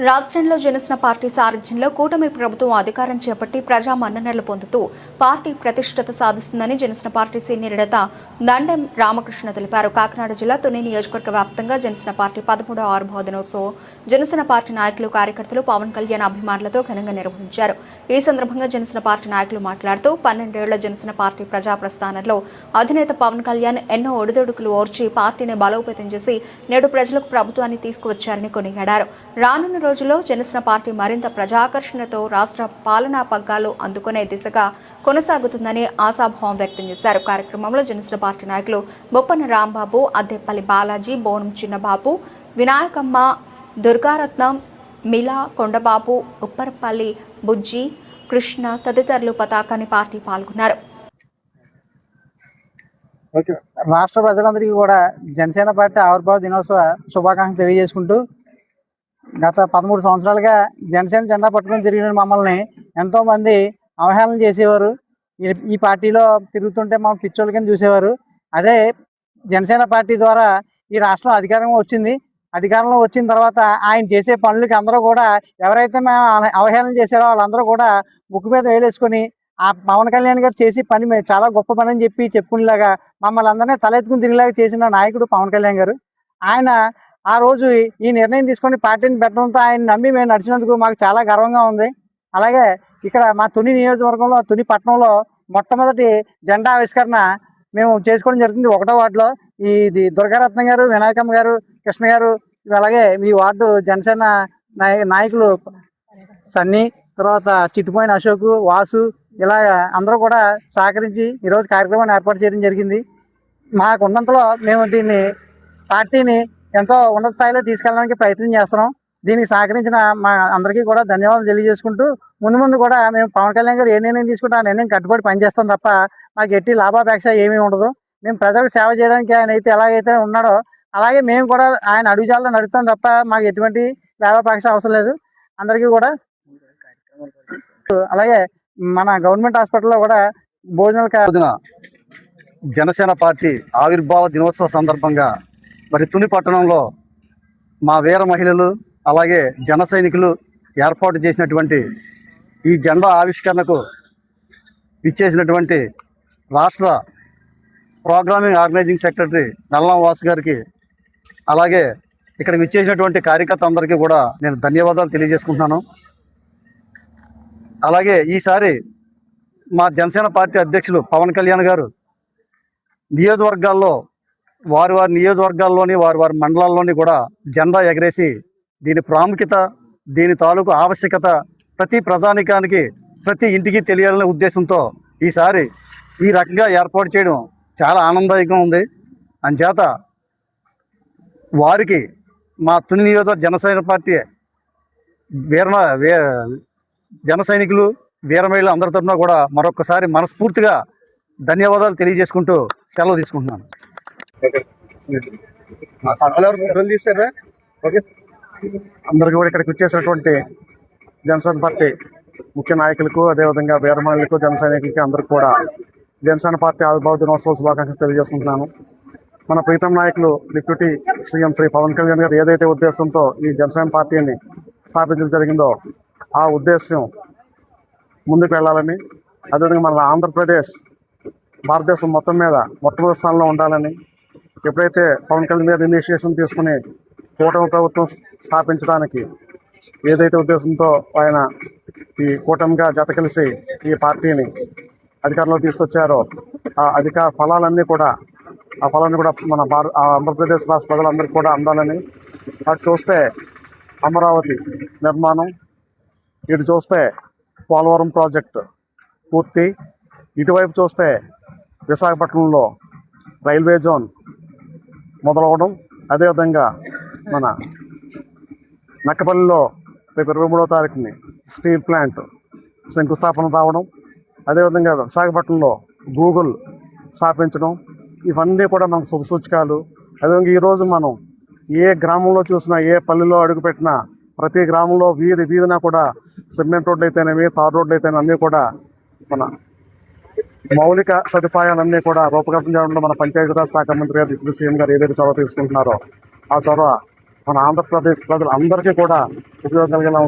రాష్ట్రంలో జనసేన పార్టీ సారథ్యంలో కూటమి ప్రభుత్వం అధికారం చేపట్టి ప్రజా మన్ననలు పొందుతూ పార్టీ ప్రతిష్టత సాధిస్తుందని జనసేన పార్టీ సీనియర్ నేత దండెం రామకృష్ణ తెలిపారు. కాకినాడ జిల్లా తుని నియోజకవర్గ వ్యాప్తంగా జనసేన పార్టీ 13వ ఆవిర్భావ దినోత్సవం జనసేన పార్టీ నాయకులు కార్యకర్తలు పవన్ కళ్యాణ్ అభిమానులతో ఘనంగా నిర్వహించారు. ఈ సందర్భంగా జనసేన పార్టీ నాయకులు మాట్లాడుతూ 12 ఏళ్ల జనసేన పార్టీ ప్రజా ప్రస్థానంలో అధినేత పవన్ కళ్యాణ్ ఎన్నో ఒడిదొడుకులు ఓర్చి పార్టీని బలోపేతం చేసి నేడు ప్రజలకు ప్రభుత్వాన్ని తీసుకువచ్చారని కొనియాడారు. రానున్న రోజుల్లో జనసేన పార్టీ మరింత ప్రజాకర్షణతో రాష్ట్ర పాలనా పగ్గాలు అందుకునే దిశగా కొనసాగుతుందని ఆశాభావం వ్యక్తం చేశారు. కార్యక్రమంలో జనసేన పార్టీ నాయకులు బొప్పన రాంబాబు, అద్దెపల్లి బాలాజీ, బోనం చిన్నబాబు, వినాయకమ్మ, దుర్గారత్నం, మిలా, కొండబాబు, ఉప్పరపల్లి బుజ్జి, కృష్ణ తదితరులు పతాకాన్ని పార్టీ పాల్గొన్నారు. రాష్ట్ర ప్రజలందరికీ కూడా జనసేన పార్టీ ఆవిర్భావ దినోత్సవ శుభాకాంక్షలు తెలియజేసుకుంటూ గత 13 సంవత్సరాలుగా జనసేన జెండా పట్టుకొని తిరిగిన మమ్మల్ని ఎంతోమంది అవహేళన చేసేవారు. ఈ పార్టీలో తిరుగుతుంటే మా పిచ్చోళ్ళ కింద చూసేవారు. అదే జనసేన పార్టీ ద్వారా ఈ రాష్ట్రం అధికారంలో వచ్చింది. అధికారంలో వచ్చిన తర్వాత ఆయన చేసే పనులకి అందరూ కూడా ఎవరైతే మేము అవహేళన చేశారో వాళ్ళందరూ కూడా ముక్కు మీద వేలేసుకొని ఆ పవన్ కళ్యాణ్ గారు చేసే పని చాలా గొప్ప పని అని చెప్పుకునేలాగా మమ్మల్ని అందరినీ తలెత్తుకుని తిరిగేలాగా చేసిన నాయకుడు పవన్ కళ్యాణ్ గారు. ఆయన ఆ రోజు ఈ నిర్ణయం తీసుకొని పార్టీని పెట్టడంతో ఆయన నమ్మి మేము నడిచినందుకు మాకు చాలా గర్వంగా ఉంది. అలాగే ఇక్కడ మా తుని నియోజకవర్గంలో తుని పట్టణంలో మొట్టమొదటి జెండా ఆవిష్కరణ మేము చేసుకోవడం జరుగుతుంది 1వ వార్డులో. ఇది దుర్గారత్నం గారు, వినాయకమ్మ గారు, కృష్ణ గారు, అలాగే ఈ వార్డు జనసేన నాయకులు సన్నీ, తర్వాత చిట్టుపోయిన అశోక్, వాసు, ఇలా అందరూ కూడా సహకరించి ఈరోజు కార్యక్రమాన్ని ఏర్పాటు చేయడం జరిగింది. మాకు ఉన్నంతలో మేము దీన్ని పార్టీని ఎంతో ఉన్నత స్థాయిలో తీసుకెళ్ళడానికి ప్రయత్నం చేస్తున్నాం. దీనికి సహకరించిన మా అందరికీ కూడా ధన్యవాదాలు తెలియజేసుకుంటూ ముందు కూడా మేము పవన్ కళ్యాణ్ గారు ఏ నిర్ణయం తీసుకుంటే ఆ నిర్ణయం కట్టుబడి పనిచేస్తాం తప్ప మాకు ఎట్టి లాభాపేక్ష ఏమీ ఉండదు. మేము ప్రజలకు సేవ చేయడానికి ఆయన అయితే ఎలాగైతే ఉన్నాడో అలాగే మేము కూడా ఆయన అడుగుజాల్లో నడుస్తాం తప్ప మాకు ఎటువంటి లాభాపేక్ష అవసరం లేదు. అందరికీ కూడా అలాగే మన గవర్నమెంట్ హాస్పిటల్లో కూడా భోజనాల జనసేన పార్టీ ఆవిర్భావ దినోత్సవ సందర్భంగా మరి తుని పట్టణంలో మా వీర మహిళలు అలాగే జన సైనికులు ఏర్పాటు చేసినటువంటి ఈ జెండా ఆవిష్కరణకు ఇచ్చేసినటువంటి రాష్ట్ర programming organising secretary Nallam Vasu గారికి అలాగే ఇక్కడ ఇచ్చేసినటువంటి కార్యకర్త అందరికీ కూడా నేను ధన్యవాదాలు తెలియజేసుకుంటున్నాను. అలాగే ఈసారి మా జనసేన పార్టీ అధ్యక్షులు పవన్ కళ్యాణ్ గారు నియోజకవర్గాల్లో వారి నియోజకవర్గాల్లోని వారి మండలాల్లోని కూడా జెండా ఎగరేసి దీని ప్రాముఖ్యత, దీని తాలూకు ఆవశ్యకత ప్రతి ప్రజానికానికి ప్రతి ఇంటికి తెలియాలనే ఉద్దేశంతో ఈసారి ఈ రకంగా ఏర్పాటు చేయడం చాలా ఆనందదాయకంగా ఉంది. అంచేత వారికి మా తుని నియోజకవర్గ జనసేన పార్టీ జన సైనికులు వీరమహిళలు అందరి తరఫున కూడా మరొకసారి మనస్ఫూర్తిగా ధన్యవాదాలు తెలియజేసుకుంటూ సెలవు తీసుకుంటున్నాను. అందరికీ కూడా ఇక్కడికి వచ్చేసినటువంటి జనసేన పార్టీ ముఖ్య నాయకులకు, అదేవిధంగా వీరమహిళలకు, జన సైనికులకి అందరికీ కూడా జనసేన పార్టీ ఆవిర్భావ దినోత్సవ శుభాకాంక్షలు తెలియజేసుకుంటున్నాను. మన ప్రీతం నాయకులు డిప్యూటీ సీఎం శ్రీ పవన్ కళ్యాణ్ గారు ఏదైతే ఉద్దేశంతో ఈ జనసేన పార్టీని స్థాపించడం జరిగిందో ఆ ఉద్దేశం ముందుకు వెళ్ళాలని, అదేవిధంగా మన ఆంధ్రప్రదేశ్ భారతదేశం మొత్తం మీద మొట్టమొదటి స్థానంలో ఉండాలని, ఎప్పుడైతే పవన్ కళ్యాణ్ గారు ఇనిషియేషన్ తీసుకుని కూటమి ప్రభుత్వం స్థాపించడానికి ఏదైతే ఉద్దేశంతో ఆయన ఈ కూటమిగా జత కలిసి ఈ పార్టీని అధికారంలో తీసుకొచ్చారో ఆ అధికార ఫలాలన్నీ కూడా మన ఆంధ్రప్రదేశ్ రాష్ట్ర ప్రజలందరికీ కూడా అందాలని, అటు చూస్తే అమరావతి నిర్మాణం, ఇటు చూస్తే పోలవరం ప్రాజెక్టు పూర్తి, ఇటువైపు చూస్తే విశాఖపట్నంలో రైల్వే జోన్ మొదలవడం, అదేవిధంగా మన నక్కపల్లిలో రేపు 23వ తారీఖుని స్టీల్ ప్లాంట్ శంకుస్థాపన రావడం, అదేవిధంగా విశాఖపట్నంలో గూగుల్ స్థాపించడం, ఇవన్నీ కూడా మనకు శుభసూచకాలు. అదేవిధంగా ఈరోజు మనం ఏ గ్రామంలో చూసినా, ఏ పల్లెలో అడుగుపెట్టినా ప్రతి గ్రామంలో వీధిన కూడా సిమెంట్ రోడ్లు అయితేనేమి, తార్ రోడ్లు అయితేనే అన్నీ కూడా మన మౌలిక సదుపాయాలన్నీ కూడా రూపకల్పన చేయడంలో మన పంచాయతీరాజ్ శాఖ మంత్రి గారు డిప్యూటీ సీఎం గారు ఏదైతే చొరవ తీసుకుంటున్నారో ఆ చొరవ మన ఆంధ్రప్రదేశ్ ప్రజలందరికీ కూడా ఉపయోగం కలిగిన